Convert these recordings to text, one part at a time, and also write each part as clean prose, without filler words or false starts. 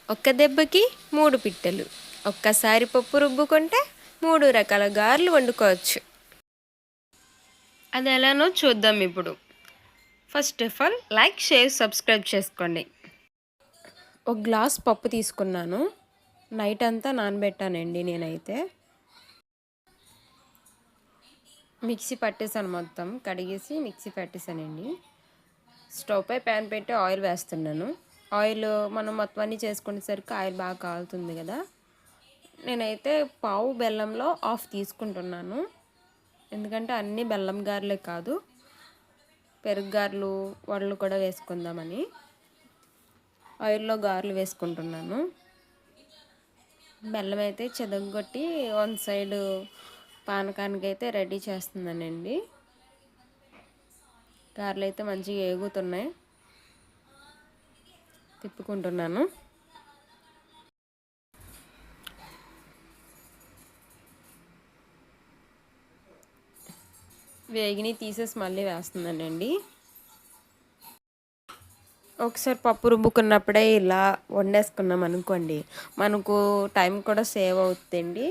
ఒక్క దెబ్బకి 3 పిట్టలు. ఒక్కసారి పప్పు రుబ్బుకుంటే 3 రకాల గారెలు వండుకోవచ్చు. అది ఎలానో చూద్దాం ఇప్పుడు. First of all like, share, subscribe చేసుకోండి. ఒక గ్లాస్ పప్పు తీసుకున్నాను. నైట్ అంతా నానబెట్టానండి నేనైతే. మిక్సీ పట్టేసాను, మొత్తం కడిగేసి మిక్సీ పట్టేసానండి. స్టవ్ పై ప్యాన్ పెట్టి ఆయిల్ వేస్తున్నాను. ఆయిల్ మనం మొత్తం అన్నీ చేసుకునేసరికి ఆయిల్ బాగా కాలుతుంది కదా. నేనైతే పావు బెల్లంలో హాఫ్ తీసుకుంటున్నాను. ఎందుకంటే అన్నీ బెల్లం గారెలే కాదు, పెరుగు గారెలు వడలు కూడా వేసుకుందామని ఆయిల్లో గారెలు వేసుకుంటున్నాను. బెల్లం అయితే చెదగొట్టి వన్ సైడ్ పానకానికి అయితే రెడీ చేస్తున్నానండి. గారెలు అయితే మంచిగా ఏగుతున్నాయి, తిప్పుకుంటున్నాను. వేగిని తీసేసి మళ్ళీ వేస్తున్నానండి. ఒకసారి పప్పు రుబ్బుకున్నప్పుడే ఇలా వండేసుకున్నాం అనుకోండి, మనకు టైం కూడా సేవ్ అవుతుందండి.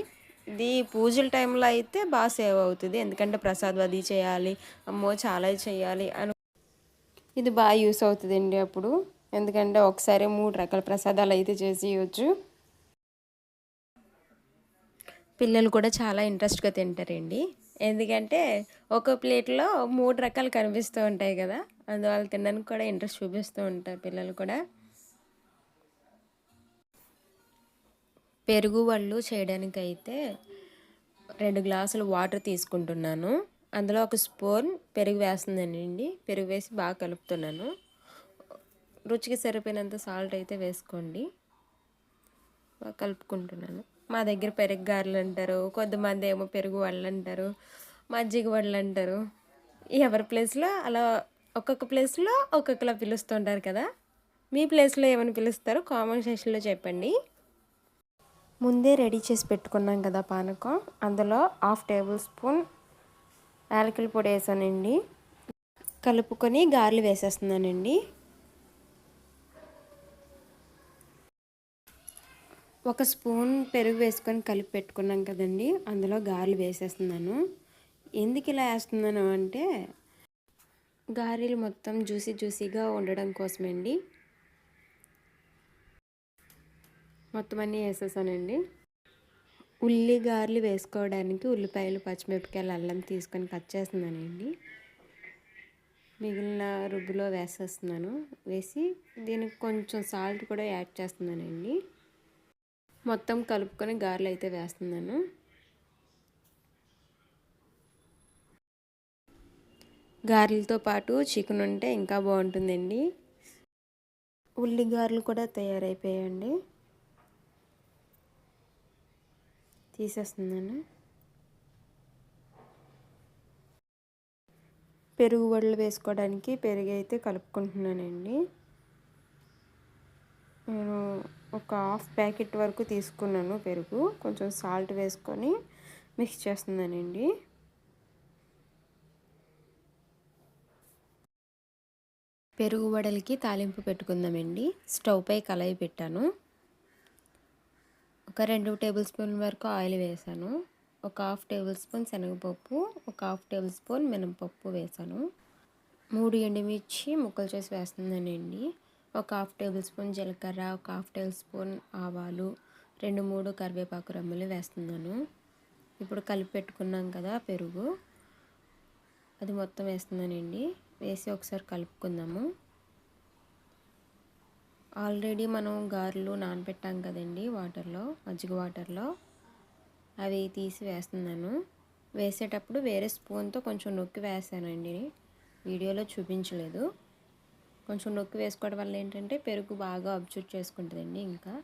ఇది పూజల టైంలో అయితే బాగా సేవ్ అవుతుంది, ఎందుకంటే ప్రసాదం అది చేయాలి, అమ్మో చాలా చేయాలి అని ఇది బాగా యూస్ అవుతుందండి అప్పుడు. ఎందుకంటే ఒకసారి 3 రకాల ప్రసాదాలు అయితే చేసి ఇవ్వచ్చు. పిల్లలు కూడా చాలా ఇంట్రెస్ట్గా తింటారండి, ఎందుకంటే ఒక ప్లేట్లో 3 రకాలు కనిపిస్తూ ఉంటాయి కదా, అందువల్ల తినడానికి కూడా ఇంట్రెస్ట్ చూపిస్తూ ఉంటారు పిల్లలు కూడా. పెరుగు వళ్ళు చేయడానికైతే 2 గ్లాసులు వాటర్ తీసుకుంటున్నాను. అందులో ఒక స్పూన్ పెరుగు వేస్తుందండి. పెరుగు వేసి బాగా కలుపుతున్నాను. రుచికి సరిపోయినంత సాల్ట్ అయితే వేసుకోండి. బాగా కలుపుకుంటున్నాను. మా దగ్గర పెరుగు గారెలు అంటారు, కొంతమంది ఏమో పెరుగు వడలు అంటారు, మజ్జిగ వడలు అంటారు. ఎవరి ప్లేస్లో అలా, ఒక్కొక్క ప్లేస్లో ఒక్కొక్కలా పిలుస్తుంటారు కదా. మీ ప్లేస్లో ఏమని పిలుస్తారో కామెంట్ సెక్షన్లో చెప్పండి. ముందే రెడీ చేసి పెట్టుకున్నాం కదా పానకం, అందులో 1/2 టేబుల్ స్పూన్ యాలకుల పొడి వేసానండి. కలుపుకొని గారెలు వేసేస్తున్నానండి. ఒక స్పూన్ పెరుగు వేసుకొని కలిపి పెట్టుకున్నాం కదండి, అందులో గారెలు వేసేస్తున్నాను. ఎందుకు ఇలా వేస్తున్నాను అంటే గారెలు మొత్తం జ్యూసీగా ఉండడం కోసమండి. మొత్తం అన్నీ వేసేసానండి. ఉల్లి గారెలు వేసుకోవడానికి ఉల్లిపాయలు, పచ్చిమిరపకాయలు, అల్లం తీసుకొని కట్ చేస్తున్నానండి. మిగిలిన రుబ్బులో వేసేస్తున్నాను. వేసి దీనికి కొంచెం సాల్ట్ కూడా యాడ్ చేస్తున్నానండి. మొత్తం కలుపుకొని గారెలు అయితే వేస్తున్నాను. గారెలతో పాటు చికెన్ ఉంటే ఇంకా బాగుంటుందండి. ఉల్లి గారెలు కూడా తయారైపోయాయండి, తీసేస్తున్నాను. పెరుగు వడలు వేసుకోవడానికి పెరుగు అయితే కలుపుకుంటున్నానండి. నేను ఒక 1/2 ప్యాకెట్ వరకు తీసుకున్నాను పెరుగు. కొంచెం సాల్ట్ వేసుకొని మిక్స్ చేస్తున్నానండి. పెరుగు వడలకి తాలింపు పెట్టుకుందామండి. స్టవ్ పై కళాయి పెట్టాను. ఒక 2 టేబుల్ స్పూన్ వరకు ఆయిల్ వేసాను. ఒక 1/2 టేబుల్ స్పూన్ శనగపప్పు, ఒక 1/2 టేబుల్ స్పూన్ మినపప్పు వేసాను. 3 ఎండుమిర్చి ముక్కలు చేసి వేస్తున్నానండి. ఒక 1/2 టేబుల్ స్పూన్ జీలకర్ర, ఒక 1/2 టేబుల్ స్పూన్ ఆవాలు, 2-3 కరివేపాకు రెమ్మలు వేస్తున్నాను. ఇప్పుడు కలిపి పెట్టుకున్నాం కదా పెరుగు, అది మొత్తం వేస్తున్నానండి. వేసి ఒకసారి కలుపుకుందాము. ఆల్రెడీ మనం గారెలు నానబెట్టాం కదండి వాటర్లో, మజ్జిగ వాటర్లో, అవి తీసి వేస్తున్నాను. వేసేటప్పుడు వేరే స్పూన్తో కొంచెం నొక్కి వేసానండి, వీడియోలో చూపించలేదు. కొంచెం నొక్కి వేసుకోవడం వల్ల ఏంటంటే పెరుగు బాగా అబ్జర్వ్ చేసుకుంటుందండి, ఇంకా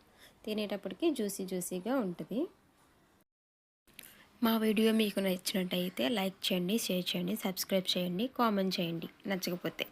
తినేటప్పటికి జ్యూసీగా ఉంటుంది. మా వీడియో మీకు నచ్చినట్టయితే లైక్ చేయండి, షేర్ చేయండి, సబ్స్క్రైబ్ చేయండి, కామెంట్ చేయండి నచ్చకపోతే.